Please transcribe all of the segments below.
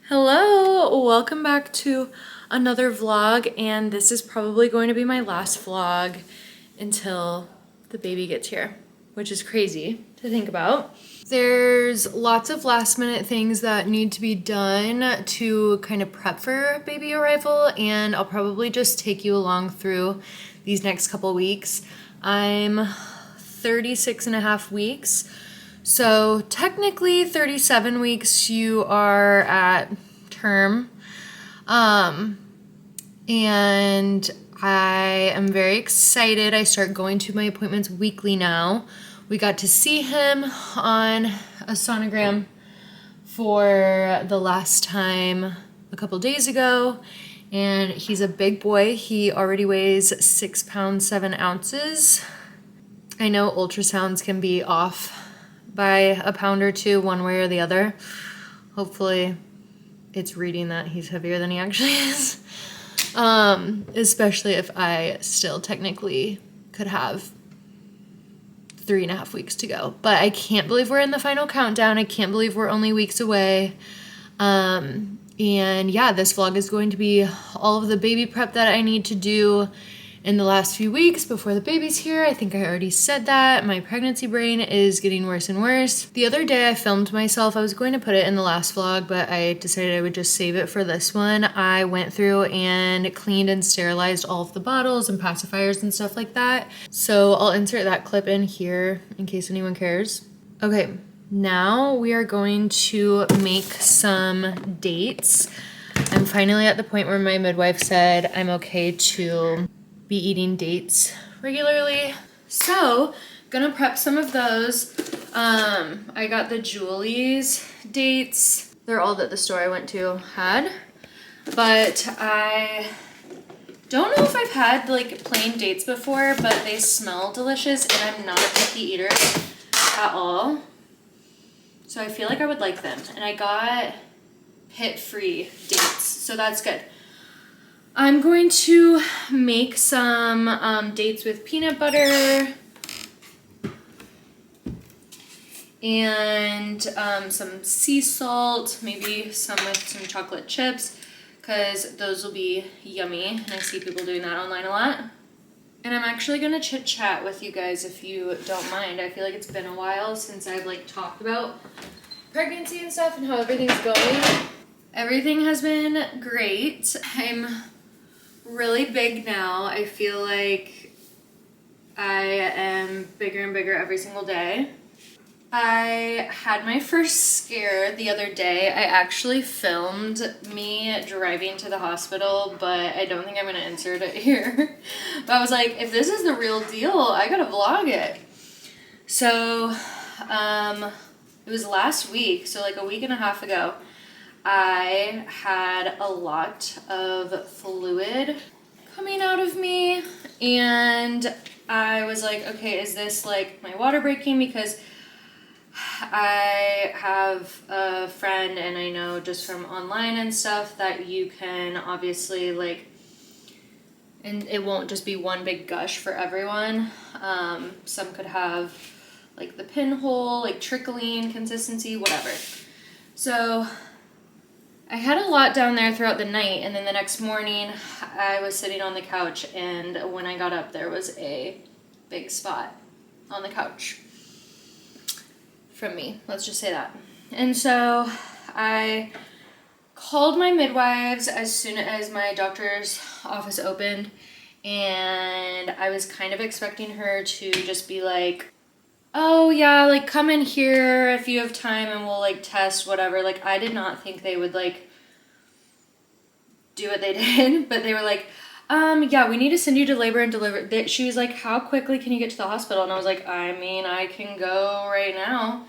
Hello, welcome back to another vlog, and this is probably going to be my last vlog until the baby gets here, which is crazy to think about. There's lots of last minute things that need to be done to kind of prep for baby arrival, and I'll probably just take you along through these next couple weeks. I'm 36 and a half weeks. So technically 37 weeks you are at term. And I am very excited. I start going to my appointments weekly now. We got to see him on a sonogram for the last time a couple days ago. And he's a big boy. He already weighs 6 pounds, 7 ounces. I know ultrasounds can be off by a pound or two one way or the other. Hopefully it's reading that he's heavier than he actually is. Especially if I still technically could have 3.5 weeks to go. But I can't believe we're in the final countdown. I can't believe we're only weeks away. And yeah, this vlog is going to be all of the baby prep that I need to do in the last few weeks before the baby's here. I think I already said that. My pregnancy brain is getting worse and worse. The other day I filmed myself. I was going to put it in the last vlog, but I decided I would just save it for this one. I went through and cleaned and sterilized all of the bottles and pacifiers and stuff like that. So I'll insert that clip in here in case anyone cares. Okay, now we are going to make some dates. I'm finally at the point where my midwife said I'm okay to be eating dates regularly. So, gonna prep some of those. I got the Julie's dates. They're all that the store I went to had. But I don't know if I've had like plain dates before, but they smell delicious and I'm not a picky eater at all. So I feel like I would like them. And I got pit-free dates, so that's good. I'm going to make some dates with peanut butter and some sea salt, maybe some with some chocolate chips, because those will be yummy, and I see people doing that online a lot. And I'm actually going to chit chat with you guys if you don't mind. I feel like it's been a while since I've like talked about pregnancy and stuff and how everything's going. Everything has been great. I'm really big now. I feel like I am bigger and bigger every single day. I had my first scare the other day. I actually filmed me driving to the hospital, but I don't think I'm going to insert it here. But I was like, if this is the real deal, I gotta vlog it. So, it was last week, so like a week and a half ago. I had a lot of fluid coming out of me, and I was like, okay, is this like my water breaking? Because I have a friend, and I know just from online and stuff that you can obviously like, and it won't just be one big gush for everyone. Some could have like the pinhole, like trickling consistency, whatever. So I had a lot down there throughout the night, and then the next morning I was sitting on the couch, and when I got up there was a big spot on the couch from me, let's just say that. And so I called my midwives as soon as my doctor's office opened, and I was kind of expecting her to just be like, oh yeah, like come in here if you have time and we'll like test whatever. Like I did not think they would like do what they did, but they were like, yeah, we need to send you to labor and deliver. She was like, how quickly can you get to the hospital? And I was like, I mean, I can go right now.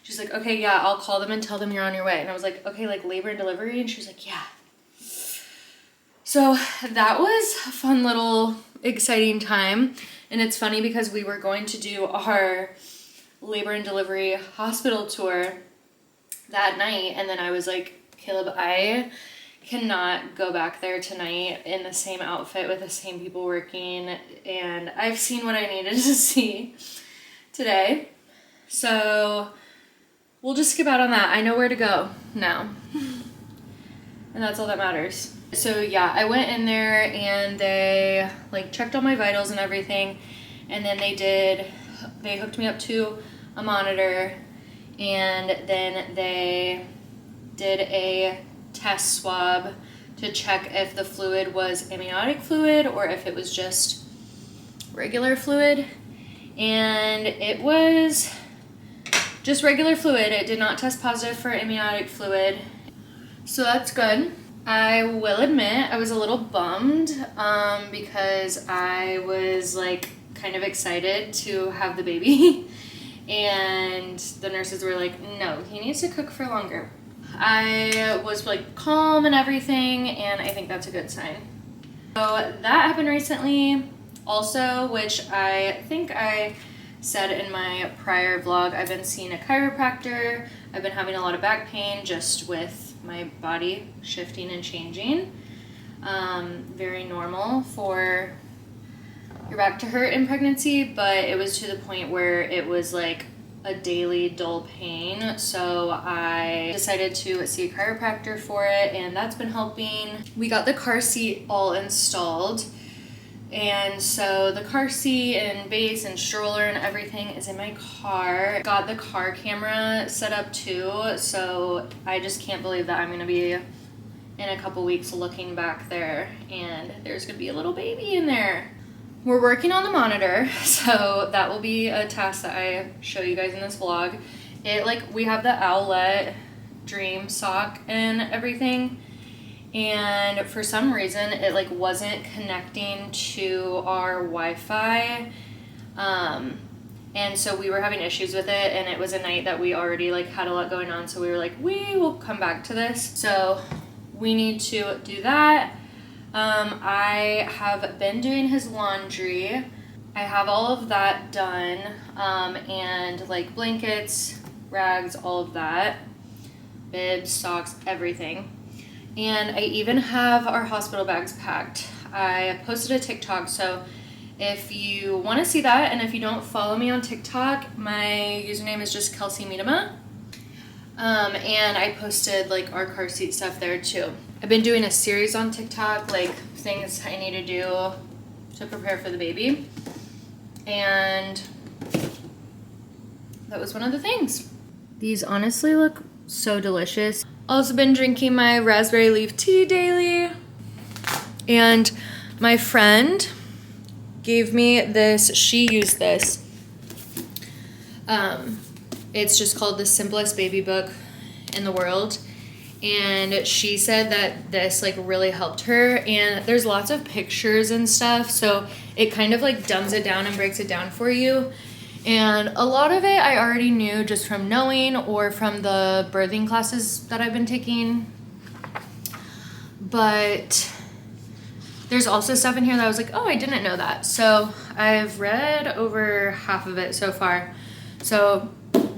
She's like, okay, yeah, I'll call them and tell them you're on your way. And I was like, okay, like labor and delivery? And she was like, yeah. So that was a fun little exciting time. And it's funny because we were going to do our labor and delivery hospital tour that night, and then I was like, Caleb, I cannot go back there tonight in the same outfit with the same people working, and I've seen what I needed to see today. So we'll just skip out on that. I know where to go now. and that's all that matters. So yeah, I went in there and they like checked all my vitals and everything, and then they hooked me up to a monitor, and then they did a test swab to check if the fluid was amniotic fluid or if it was just regular fluid, and it was just regular fluid. It did not test positive for amniotic fluid, so that's good. I will admit I was a little bummed because I was like kind of excited to have the baby and the nurses were like, no, he needs to cook for longer. I was like calm and everything, and I think that's a good sign. So that happened recently also, which I think I said in my prior vlog. I've been seeing a chiropractor. I've been having a lot of back pain just with my body shifting and changing. Very normal for your back to hurt in pregnancy, but it was to the point where it was like a daily dull pain. So I decided to see a chiropractor for it, and that's been helping. We got the car seat all installed, and so the car seat and base and stroller and everything is in my car. Got the car camera set up too, so I just can't believe that I'm gonna be in a couple weeks looking back there and there's gonna be a little baby in there. We're working on the monitor, so that will be a task that I show you guys in this vlog. We have the Owlet Dream sock and everything, and for some reason it like wasn't connecting to our Wi-Fi, and so we were having issues with it, and it was a night that we already like had a lot going on, so we were like, we will come back to this. So we need to do that. I have been doing his laundry. I have all of that done, and like blankets, rags, all of that, bibs, socks, everything. And I even have our hospital bags packed. I posted a TikTok, so if you want to see that, and if you don't follow me on TikTok, my username is just Kelsey Miedema. And I posted like our car seat stuff there too. I've been doing a series on TikTok, like things I need to do to prepare for the baby. And that was one of the things. These honestly look so delicious. Also been drinking my raspberry leaf tea daily. And my friend gave me this, she used this. It's just called The Simplest Baby Book in the World. And she said that this like really helped her, and there's lots of pictures and stuff, so it kind of like dumbs it down and breaks it down for you. And a lot of it I already knew just from knowing or from the birthing classes that I've been taking. But there's also stuff in here that I was like, oh, I didn't know that. So I've read over half of it so far. So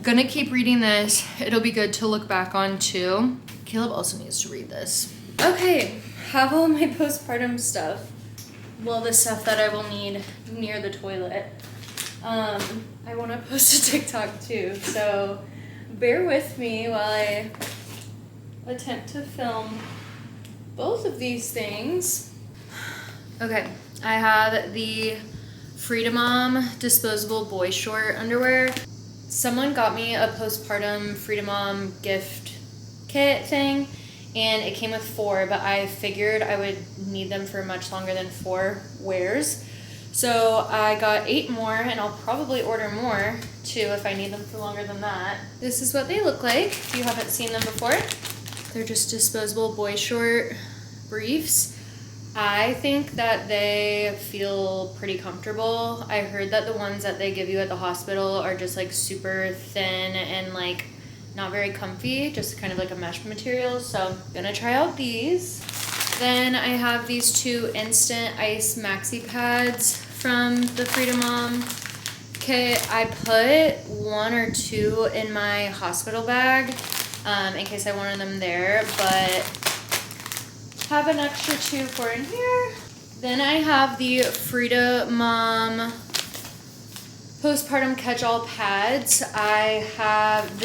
gonna keep reading this. It'll be good to look back on too. Caleb also needs to read this. Okay, have all my postpartum stuff. Well, the stuff that I will need near the toilet. I want to post a TikTok too, so bear with me while I attempt to film both of these things. Okay, I have the Freedom Mom disposable boy short underwear. Someone got me a postpartum Freedom Mom gift kit thing, and it came with 4, but I figured I would need them for much longer than 4 wears. So I got 8 more, and I'll probably order more too if I need them for longer than that. This is what they look like if you haven't seen them before. They're just disposable boy short briefs. I think that they feel pretty comfortable. I heard that the ones that they give you at the hospital are just like super thin and like not very comfy, just kind of like a mesh material. So I'm gonna try out these. Then I have these 2 instant ice maxi pads from the Freedom Mom kit. I put 1 or 2 in my hospital bag in case I wanted them there, but have an extra 2 for in here. Then I have the Freedom Mom postpartum catch-all pads. I have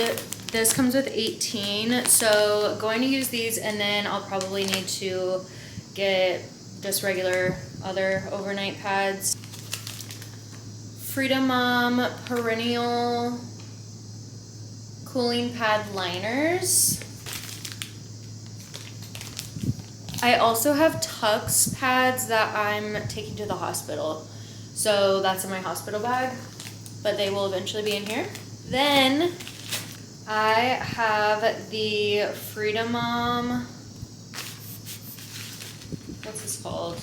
This comes with 18, so going to use these, and then I'll probably need to get just regular other overnight pads. Freedom Mom Perennial Cooling Pad Liners. I also have Tux pads that I'm taking to the hospital. So that's in my hospital bag, but they will eventually be in here. Then I have the Freedom Mom, what's this called?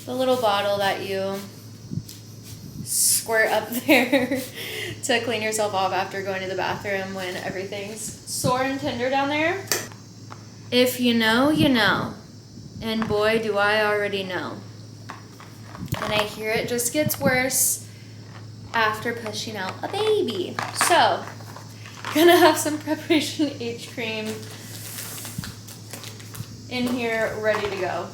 The little bottle that you squirt up there to clean yourself off after going to the bathroom when everything's sore and tender down there. If you know, you know. And boy, do I already know. And I hear it just gets worse after pushing out a baby. So, gonna have some preparation H cream in here ready to go.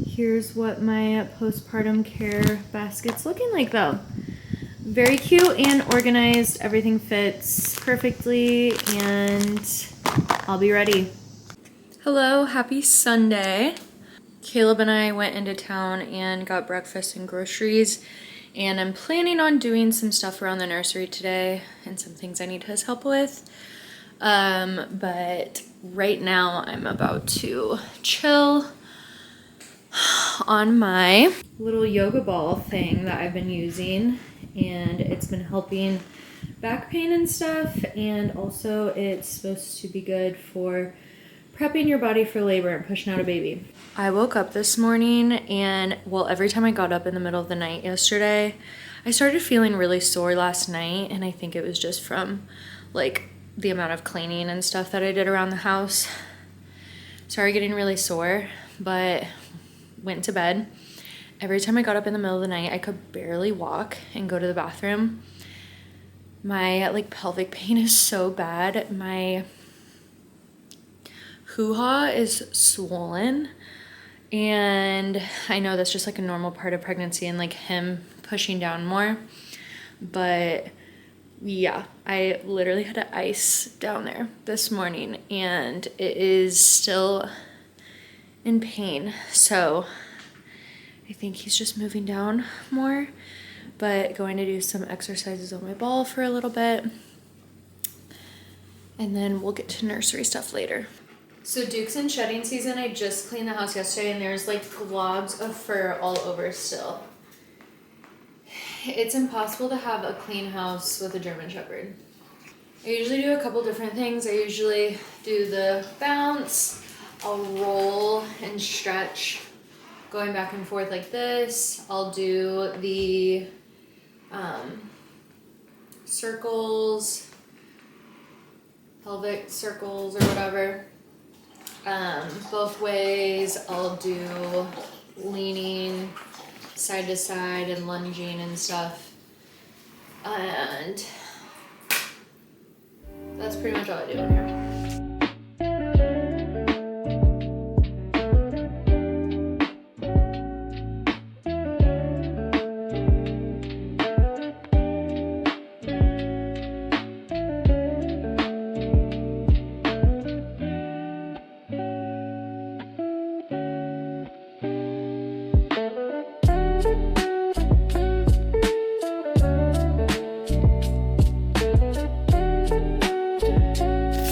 Here's what my postpartum care basket's looking like though. Very cute and organized. Everything fits perfectly and I'll be ready. Hello, happy Sunday. Caleb and I went into town and got breakfast and groceries, and I'm planning on doing some stuff around the nursery today and some things I need his help with. But right now I'm about to chill on my little yoga ball thing that I've been using, and it's been helping back pain and stuff, and also it's supposed to be good for prepping your body for labor and pushing out a baby. I woke up this morning and, well, every time I got up in the middle of the night yesterday, I started feeling really sore last night, and I think it was just from like the amount of cleaning and stuff that I did around the house. Started getting really sore, but went to bed. Every time I got up in the middle of the night, I could barely walk and go to the bathroom. My like pelvic pain is so bad. My hoo-ha is swollen, and I know that's just like a normal part of pregnancy and like him pushing down more, but yeah, I literally had to ice down there this morning and it is still in pain, so I think he's just moving down more, but going to do some exercises on my ball for a little bit, and then we'll get to nursery stuff later. So Duke's in shedding season. I just cleaned the house yesterday and there's like globs of fur all over still. It's impossible to have a clean house with a German Shepherd. I usually do a couple different things. I usually do the bounce. I'll roll and stretch going back and forth like this. I'll do the circles, pelvic circles or whatever. Both ways. I'll do leaning side to side and lunging and stuff, and that's pretty much all I do in here.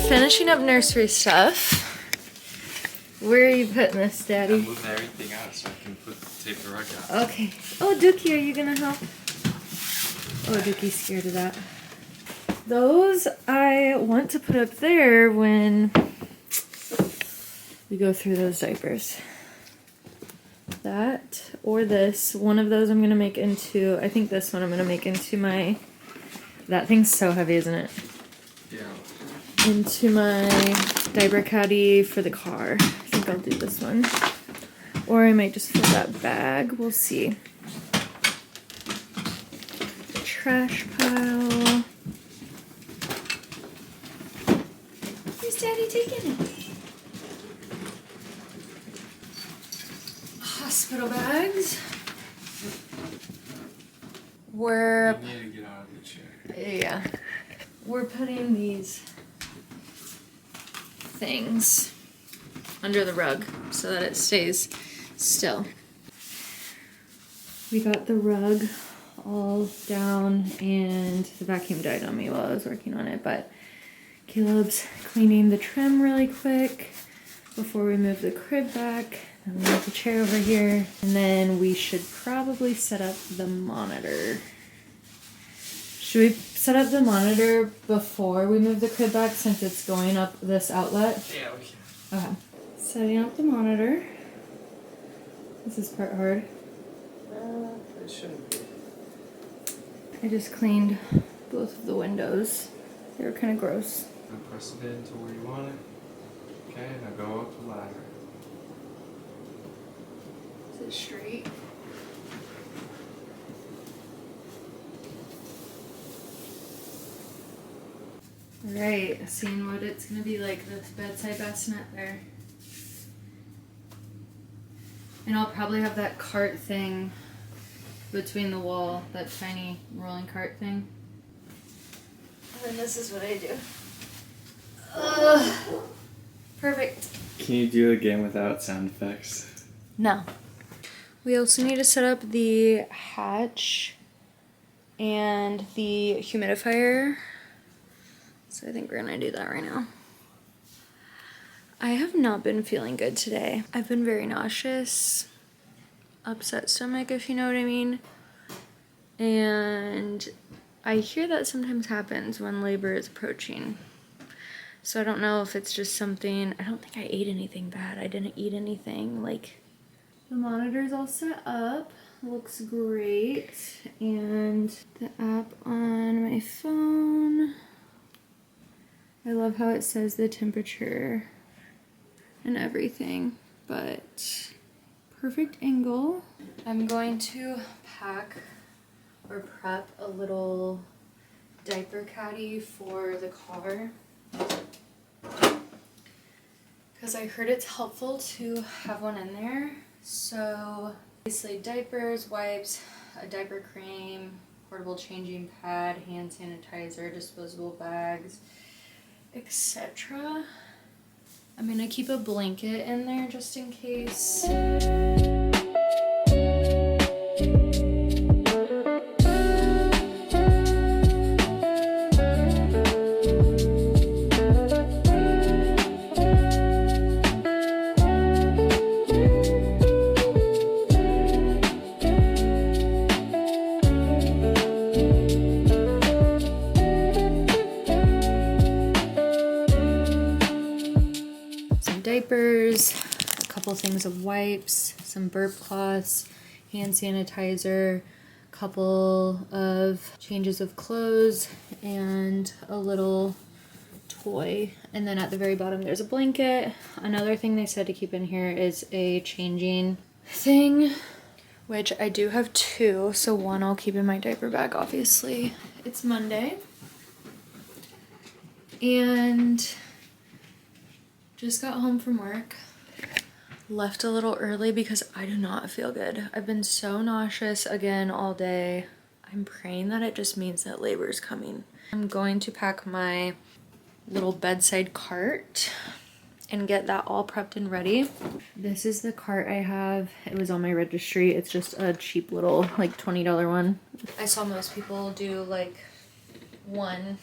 Finishing up nursery stuff. Where are you putting this, Daddy? I'm moving everything out so I can take the rug out. Okay. Oh, Dookie, are you gonna help? Oh, Dookie's scared of that. Those I want to put up there when we go through those diapers. That or this. One of those I'm gonna make into, I think this one I'm gonna make into my, that thing's so heavy, isn't it? Yeah. Into my diaper caddy for the car. I think I'll do this one. Or I might just fill that bag. We'll see. Trash pile. Where's Daddy taking it? Hospital bags. You need to get out of the chair. Yeah. we're putting these things under the rug so that it stays still. We got the rug all down and the vacuum died on me while I was working on it, but Caleb's cleaning the trim really quick before we move the crib back. Then we have the chair over here, and then we should probably set up the monitor. Should we set up the monitor before we move the crib back since it's going up this outlet? Yeah, we can. Okay. Setting up the monitor. This is part hard. It shouldn't be. I just cleaned both of the windows. They were kind of gross. Now press it into where you want it. Okay, now go up the ladder. Is it straight? Alright, seeing what it's gonna be like, this bedside bassinet there. And I'll probably have that cart thing between the wall, that tiny rolling cart thing. And then this is what I do. Perfect. Can you do it again without sound effects? No. We also need to set up the hatch and the humidifier. So I think we're gonna do that right now. I have not been feeling good today. I've been very nauseous, upset stomach, if you know what I mean. And I hear that sometimes happens when labor is approaching. So I don't know if it's just something, I don't think I ate anything bad. I didn't eat anything like. The monitor's all set up, looks great. And the app on my phone. I love how it says the temperature and everything, but perfect angle. I'm going to pack or prep a little diaper caddy for the car because I heard it's helpful to have one in there. So basically diapers, wipes, a diaper cream, portable changing pad, hand sanitizer, disposable bags, etc. I'm gonna keep a blanket in there just in case. Diapers, a couple things of wipes, some burp cloths, hand sanitizer, a couple of changes of clothes, and a little toy. And then at the very bottom there's a blanket. Another thing they said to keep in here is a changing thing, which I do have two, so one I'll keep in my diaper bag, obviously. It's Monday. And just got home from work. Left a little early because I do not feel good. I've been so nauseous again all day. I'm praying that it just means that labor is coming. I'm going to pack my little bedside cart and get that all prepped and ready. This is the cart I have. It was on my registry. It's just a cheap little like $20 one. I saw most people do like one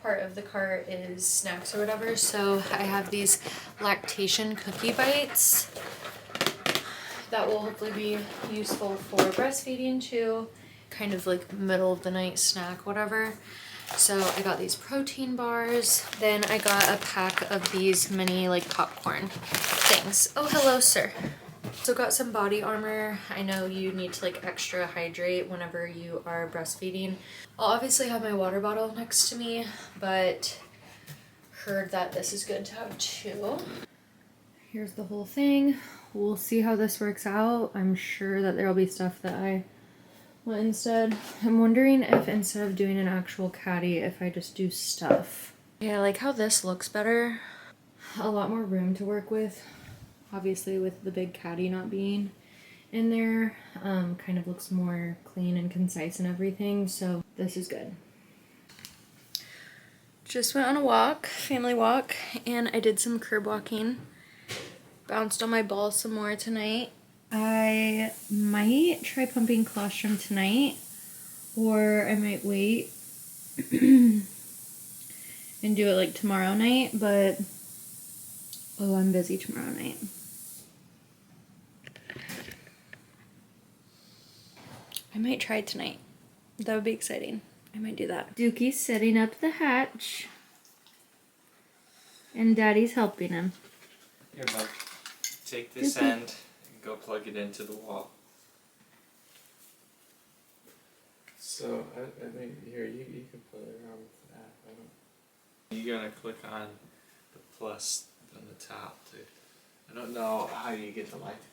part of the cart is snacks or whatever, so I have these lactation cookie bites that will hopefully be useful for breastfeeding too, kind of like middle of the night snack, whatever. So I got these protein bars, then I got a pack of these mini like popcorn things. Oh, hello, sir. So got some body armor. I know you need to like extra hydrate whenever you are breastfeeding. I'll obviously have my water bottle next to me, but heard that this is good to have too. Here's the whole thing. We'll see how this works out. I'm sure that there'll be stuff that I want instead. I'm wondering if instead of doing an actual caddy, if I just do stuff. Yeah, I like how this looks better. A lot more room to work with. Obviously with the big caddy not being in there, kind of looks more clean and concise and everything, so this is good. Just went on a walk, family walk, and I did some curb walking. Bounced on my ball some more tonight. I might try pumping colostrum tonight, or I might wait and do it like tomorrow night, but I'm busy tomorrow night. I might try tonight. That would be exciting. I might do that. Dookie's setting up the hatch, and Daddy's helping him. Here, bud. Take this end and go plug it into the wall. So, I mean, here, you can play around with that. You're gonna click on the plus on the top, too. I don't know how you get the light to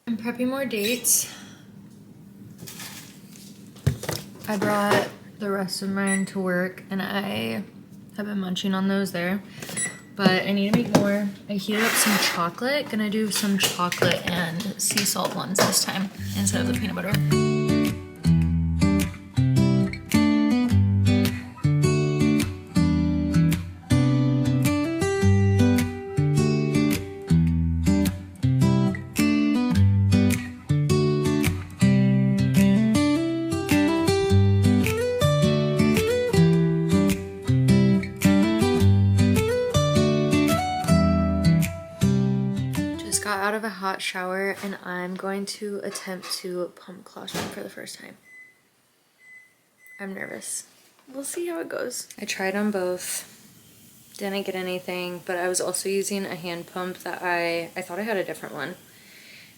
come on. I'm prepping more dates. I brought the rest of mine to work, and I have been munching on those there. But I need to make more. I heated up some chocolate. Gonna do some chocolate and sea salt ones this time instead of the peanut butter. Out of a hot shower, and I'm going to attempt to pump colostrum for the first time. I'm nervous. We'll see how it goes. I tried on both, didn't get anything, but I was also using a hand pump that I thought I had a different one,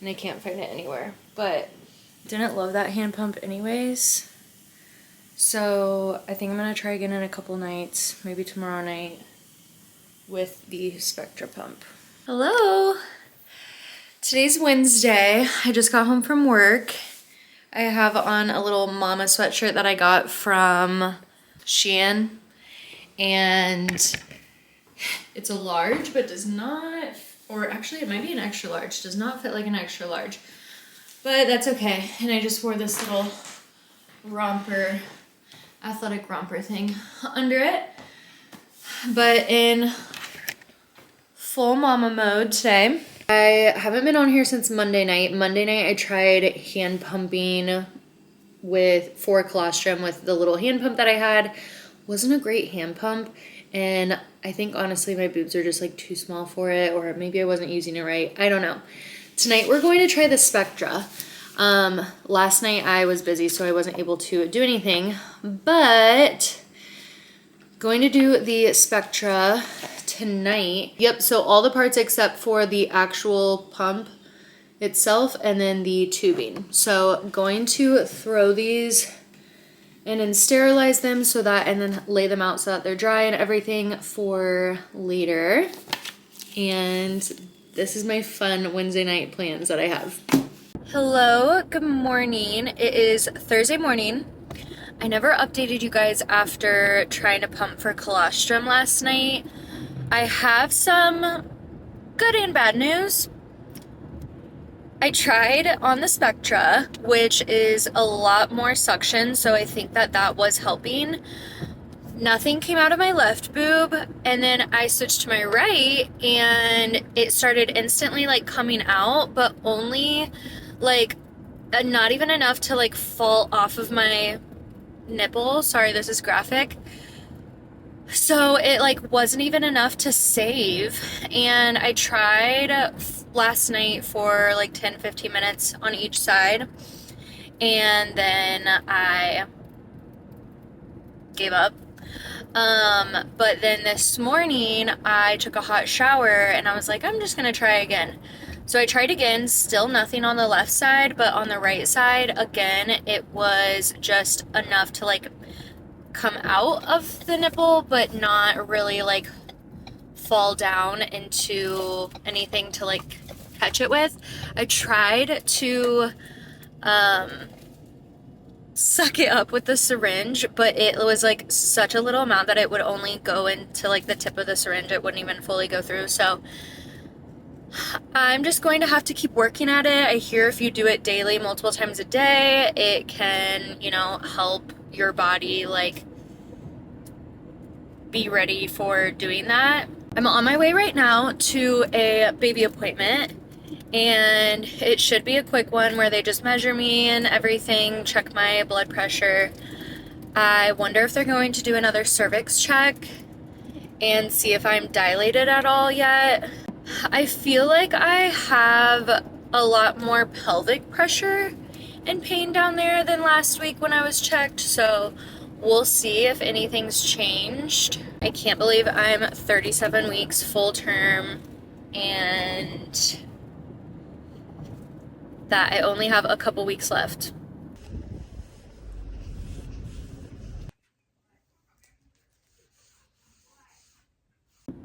and I can't find it anywhere, but didn't love that hand pump anyways. So I think I'm gonna try again in a couple nights, maybe tomorrow night, with the Spectra pump. Hello! Today's Wednesday. I just got home from work. I have on a little mama sweatshirt that I got from Shein, and it's a large, but does not, or actually it might be an extra large, does not fit like an extra large, but that's okay. And I just wore this little romper, athletic romper thing under it, but in full mama mode today. I haven't been on here since Monday night. Monday night I tried hand pumping for colostrum with the little hand pump that I had. Wasn't a great hand pump, and I think honestly my boobs are just like too small for it, or maybe I wasn't using it right. I don't know. Tonight we're going to try the Spectra. Last night I was busy, so I wasn't able to do anything, but going to do the Spectra tonight. Yep, so all the parts except for the actual pump itself and then the tubing. So going to throw these and then sterilize them so that, and then lay them out so that they're dry and everything for later. And this is my fun Wednesday night plans that I have. Hello, good morning. It is Thursday morning. I never updated you guys after trying to pump for colostrum last night. I have some good and bad news. I tried on the Spectra, which is a lot more suction, so I think that was helping. Nothing came out of my left boob, and then I switched to my right, and it started instantly like coming out, but only like not even enough to like fall off of my nipple. Sorry, this is graphic. So it like wasn't even enough to save, and I tried last night for like 10-15 minutes on each side, and then I gave up. But then this morning I took a hot shower and I was like, I'm just gonna try again. So I tried again, still nothing on the left side, but on the right side, again, it was just enough to like come out of the nipple, but not really like fall down into anything to like catch it with. I tried to suck it up with the syringe, but it was like such a little amount that it would only go into like the tip of the syringe. It wouldn't even fully go through. So I'm just going to have to keep working at it. I hear if you do it daily, multiple times a day, it can, you know, help your body like be ready for doing that. I'm on my way right now to a baby appointment, and it should be a quick one where they just measure me and everything, check my blood pressure. I wonder if they're going to do another cervix check and see if I'm dilated at all yet. I feel like I have a lot more pelvic pressure and pain down there than last week when I was checked, so we'll see if anything's changed. I can't believe I'm 37 weeks full term and that I only have a couple weeks left.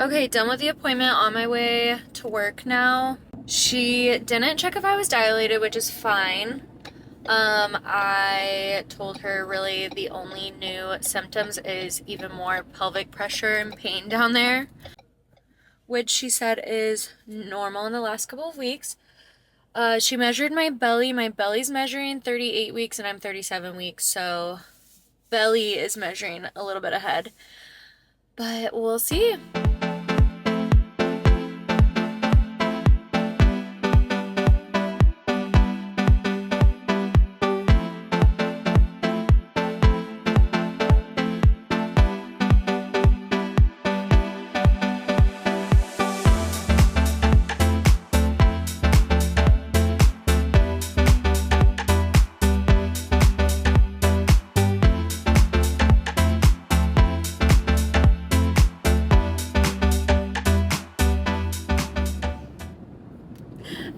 Okay, done with the appointment, on my way to work now. She didn't check if I was dilated, which is fine. I told her really the only new symptoms is even more pelvic pressure and pain down there, which she said is normal in the last couple of weeks. She measured my belly. My belly's measuring 38 weeks and I'm 37 weeks, so belly is measuring a little bit ahead. But we'll see.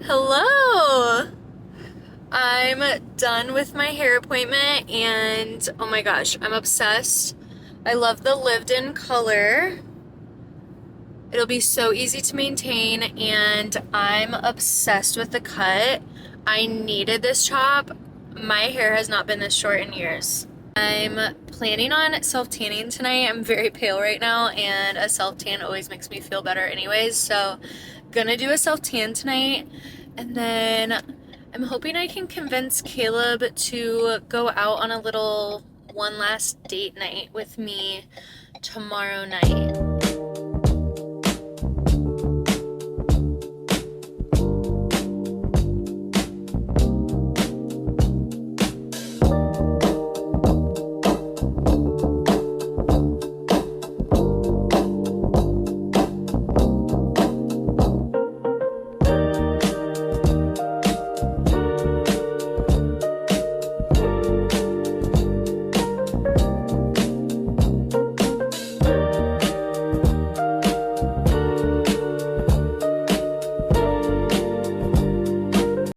Hello! I'm done with my hair appointment and oh my gosh, I'm obsessed. I love the lived-in color. It'll be so easy to maintain and I'm obsessed with the cut. I needed this chop. My hair has not been this short in years. I'm planning on self-tanning tonight. I'm very pale right now and a self-tan always makes me feel better anyways, so gonna do a self-tan tonight. And then I'm hoping I can convince Caleb to go out on a little one last date night with me tomorrow night.